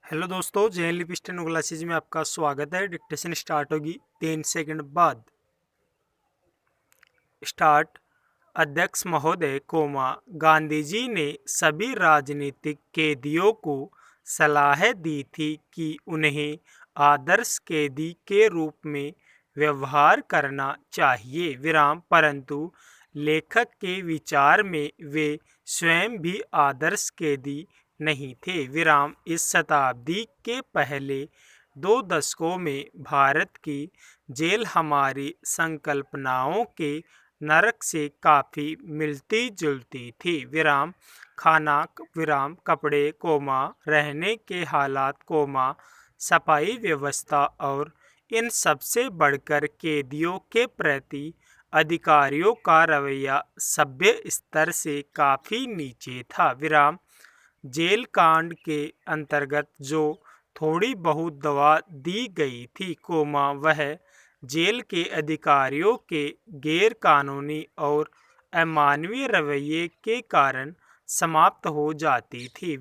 Hello दोस्तों, J N लिप steno classes में आपका स्वागत है। डिक्टेशन स्टार्ट होगी 3 सेकंड बाद। स्टार्ट। अध्यक्ष महोदय गांधी जी ने सभी राजनीतिक कैदियों को सलाह दी थी कि उन्हें आदर्श कैदी के रूप में व्यवहार करना चाहिए परंतु लेखक के विचार में वे स्वयं भी आदर्श कैदी नहीं थे इस शताब्दी के पहले 2 दशकों में भारत की जेल हमारी संकल्पनाओं के नरक से काफ़ी मिलती जुलती थी खाना कपड़े रहने के हालात सफाई व्यवस्था और इन सबसे बढ़कर कैदियों के प्रति अधिकारियों का रवैया सभ्य स्तर से काफ़ी नीचे था जेल कांड के अंतर्गत जो थोड़ी बहुत दवा दी गई थी वह जेल के अधिकारियों के गैर कानूनी और अमानवीय रवैये के कारण समाप्त हो जाती थी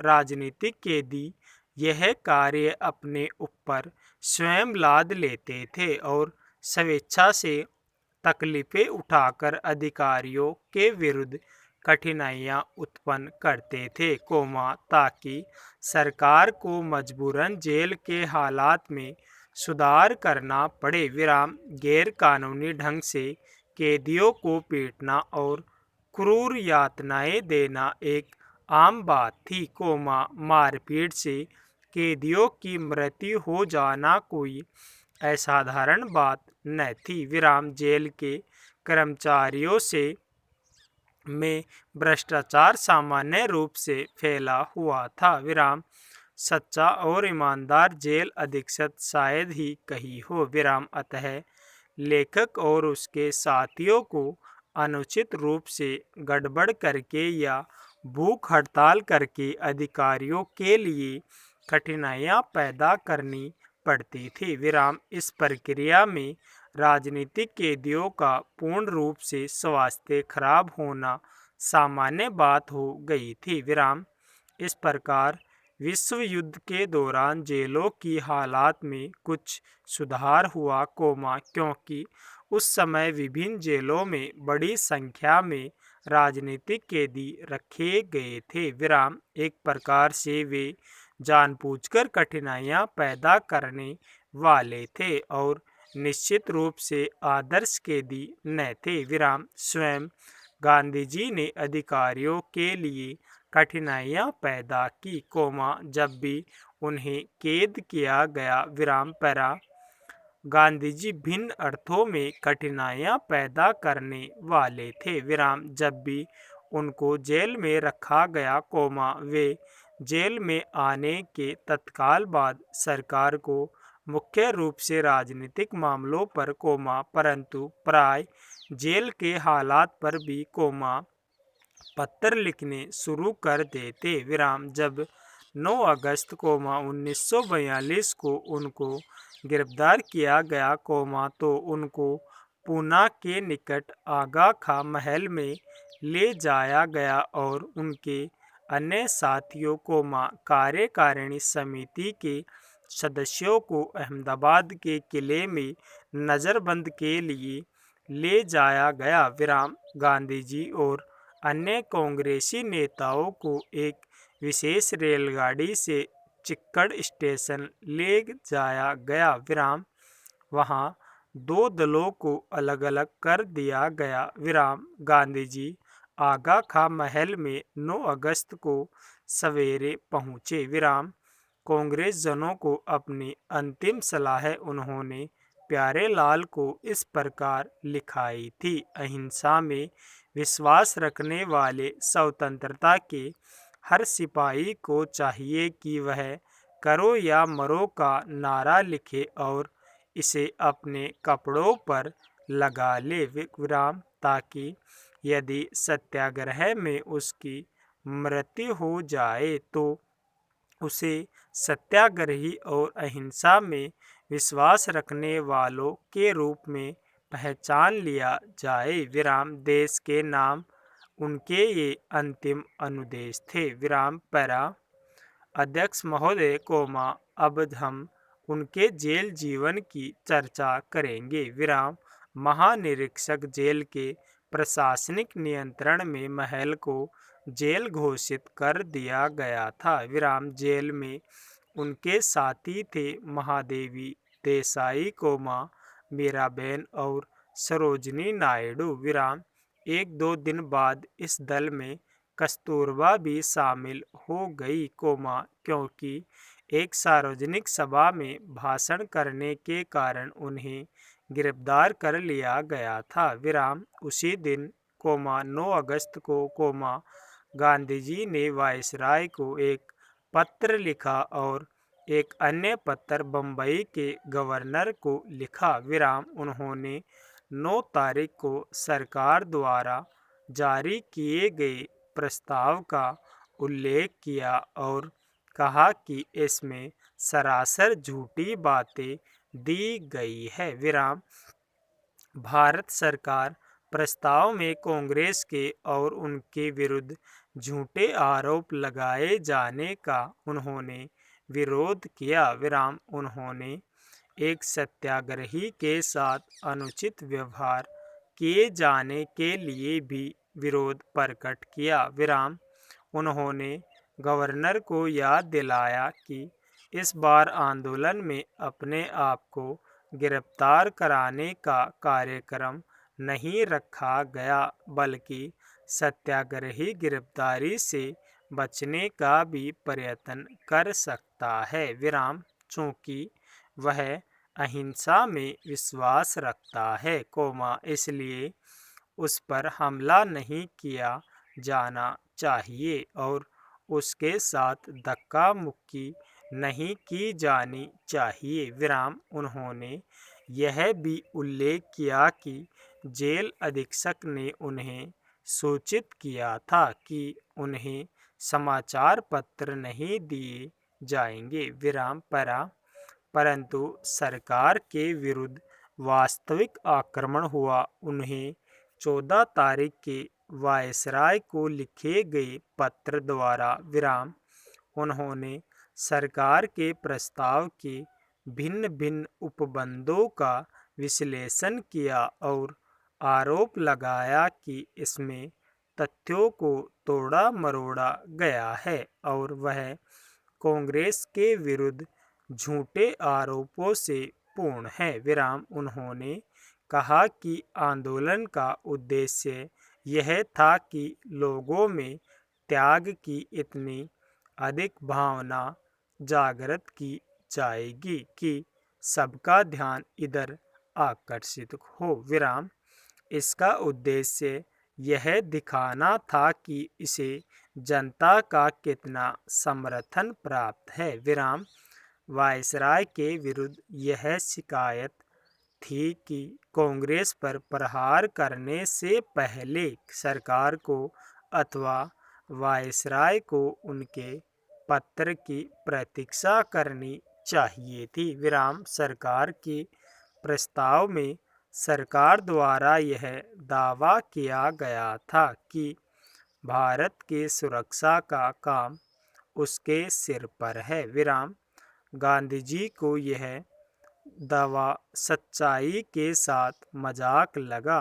राजनीतिक कैदी यह कार्य अपने ऊपर स्वयं लाद लेते थे और स्वेच्छा से तकलीफें उठाकर अधिकारियों के विरुद्ध कठिनाइयां उत्पन्न करते थे ताकि सरकार को मजबूरन जेल के हालात में सुधार करना पड़े गैर कानूनी ढंग से कैदियों को पीटना और क्रूर यातनाएं देना एक आम बात थी मारपीट से कैदियों की मृत्यु हो जाना कोई असाधारण बात न थी जेल के कर्मचारियों से में भ्रष्टाचार सामान्य रूप से फैला हुआ था सच्चा और ईमानदार जेल अधीक्षक शायद ही कहीं हो अतः लेखक और उसके साथियों को अनुचित रूप से गड़बड़ करके या भूख हड़ताल करके अधिकारियों के लिए कठिनाइयां पैदा करनी पड़ती थी इस प्रक्रिया में राजनीतिक कैदियों का पूर्ण रूप से स्वास्थ्य खराब होना सामान्य बात हो गई थी इस प्रकार विश्व युद्ध के दौरान जेलों की हालात में कुछ सुधार हुआ क्योंकि उस समय विभिन्न जेलों में बड़ी संख्या में राजनीतिक कैदी रखे गए थे एक प्रकार से वे जानबूझकर कठिनाइयां पैदा करने वाले थे और निश्चित रूप से आदर्श कैदी न थे स्वयं गांधी जी ने अधिकारियों के लिए कठिनाइयां पैदा की जब भी उन्हें कैद किया गया पैरा गांधी जी भिन्न अर्थों में कठिनाइयां पैदा करने वाले थे जब भी उनको जेल में रखा गया वे जेल में आने के तत्काल बाद सरकार को मुख्य रूप से राजनीतिक मामलों पर परंतु प्राय जेल के हालात पर भी पत्र लिखने शुरू कर देते जब 9 अगस्त 1942 को उनको गिरफ्तार किया गया तो उनको पूना के निकट आगा खां महल में ले जाया गया और उनके अन्य साथियों कार्यकारिणी समिति के सदस्यों को अहमदाबाद के किले में नज़रबंद के लिए ले जाया गया गांधी जी और अन्य कांग्रेसी नेताओं को एक विशेष रेलगाड़ी से चिक्कड़ स्टेशन ले जाया गया वहां 2 दलों को अलग अलग कर दिया गया गांधी जी आगा खां महल में 9 अगस्त को सवेरे पहुंचे कांग्रेस जनों को अपनी अंतिम सलाह उन्होंने प्यारे लाल को इस प्रकार लिखाई थी। अहिंसा में विश्वास रखने वाले स्वतंत्रता के हर सिपाही को चाहिए कि वह करो या मरो का नारा लिखे और इसे अपने कपड़ों पर लगा ले ताकि यदि सत्याग्रह में उसकी मृत्यु हो जाए तो उसे सत्याग्रही और अहिंसा में विश्वास रखने वालों के रूप में पहचान लिया जाए देश के नाम उनके ये अंतिम अनुदेश थे पैरा अध्यक्ष महोदय, अब हम उनके जेल जीवन की चर्चा करेंगे। विराम। महानिरीक्षक जेल के प्रशासनिक नियंत्रण में महल को जेल घोषित कर दिया गया था। विराम। जेल में उनके साथी थे महादेवी देसाई, मीराबेन और सरोजनी नायडू। विराम। एक दो दिन बाद इस दल में कस्तूरबा भी शामिल हो गई, क्योंकि एक सार्वजनिक सभा में भाषण करने के कारण उन्हें गिरफ्तार कर लिया गया था। विराम। उसी दिन, 9 अगस्त को, गांधी जी ने वायसराय को एक पत्र लिखा और एक अन्य पत्र बम्बई के गवर्नर को लिखा। विराम। उन्होंने 9 तारीख को सरकार द्वारा जारी किए गए प्रस्ताव का उल्लेख किया और कहा कि इसमें सरासर झूठी बातें दी गई है। विराम। भारत सरकार प्रस्ताव में कांग्रेस के और उनके विरुद्ध झूठे आरोप लगाए जाने का उन्होंने विरोध किया। विराम। उन्होंने एक सत्याग्रही के साथ अनुचित व्यवहार किए जाने के लिए भी विरोध प्रकट किया। विराम। उन्होंने गवर्नर को याद दिलाया कि इस बार आंदोलन में अपने आप को गिरफ्तार कराने का कार्यक्रम नहीं रखा गया, बल्कि सत्याग्रही गिरफ्तारी से बचने का भी प्रयत्न कर सकता है। विराम। चूंकि वह अहिंसा में विश्वास रखता है, इसलिए उस पर हमला नहीं किया जाना चाहिए और उसके साथ धक्का मुक्की नहीं की जानी चाहिए। विराम। उन्होंने यह भी उल्लेख किया कि जेल अधीक्षक ने उन्हें सूचित किया था कि उन्हें समाचार पत्र नहीं दिए जाएंगे। विराम। परंतु सरकार के विरुद्ध वास्तविक आक्रमण हुआ। उन्हें 14 तारीख के वायसराय को लिखे गए पत्र द्वारा। विराम। उन्होंने सरकार के प्रस्ताव के भिन्न भिन्न उपबंधों का विश्लेषण किया और आरोप लगाया कि इसमें तथ्यों को तोड़ा मरोड़ा गया है और वह कांग्रेस के विरुद्ध झूठे आरोपों से पूर्ण है। विराम। उन्होंने कहा कि आंदोलन का उद्देश्य यह था कि लोगों में त्याग की इतनी अधिक भावना जागृत की जाएगी कि सबका ध्यान इधर आकर्षित हो। विराम। इसका उद्देश्य यह दिखाना था कि इसे जनता का कितना समर्थन प्राप्त है। विराम। वायसराय के विरुद्ध यह शिकायत थी कि कांग्रेस पर प्रहार करने से पहले सरकार को अथवा वायसराय को उनके पत्र की प्रतीक्षा करनी चाहिए थी। विराम। सरकार के प्रस्ताव में सरकार द्वारा यह दावा किया गया था कि भारत की सुरक्षा का काम उसके सिर पर है। विराम। गांधी जी को यह दावा सच्चाई के साथ मजाक लगा,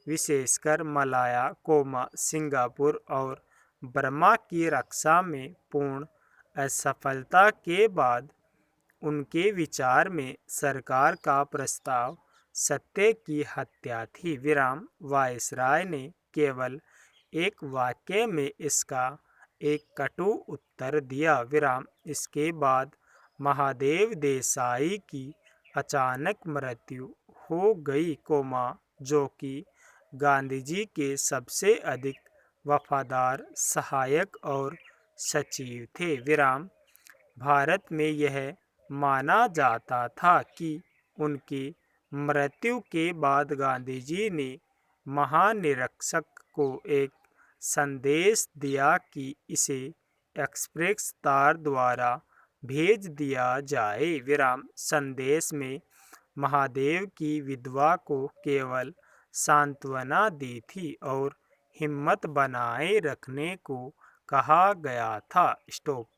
विशेषकर मलाया, सिंगापुर और बर्मा की रक्षा में पूर्ण असफलता के बाद उनके विचार में सरकार का प्रस्ताव सत्य की हत्या थी। विराम। वायसराय ने केवल एक वाक्य में इसका एक कटु उत्तर दिया। विराम। इसके बाद महादेव देसाई की अचानक मृत्यु हो गई, जो कि गांधी जी के सबसे अधिक वफादार सहायक और सचिव थे। विराम। भारत में यह माना जाता था कि उनकी मृत्यु के बाद गांधी जी ने महानिरीक्षक को एक संदेश दिया कि इसे एक्सप्रेस तार द्वारा भेज दिया जाए। विराम। संदेश में महादेव की विधवा को केवल सांत्वना दी थी और हिम्मत बनाए रखने को कहा गया था। स्टॉप।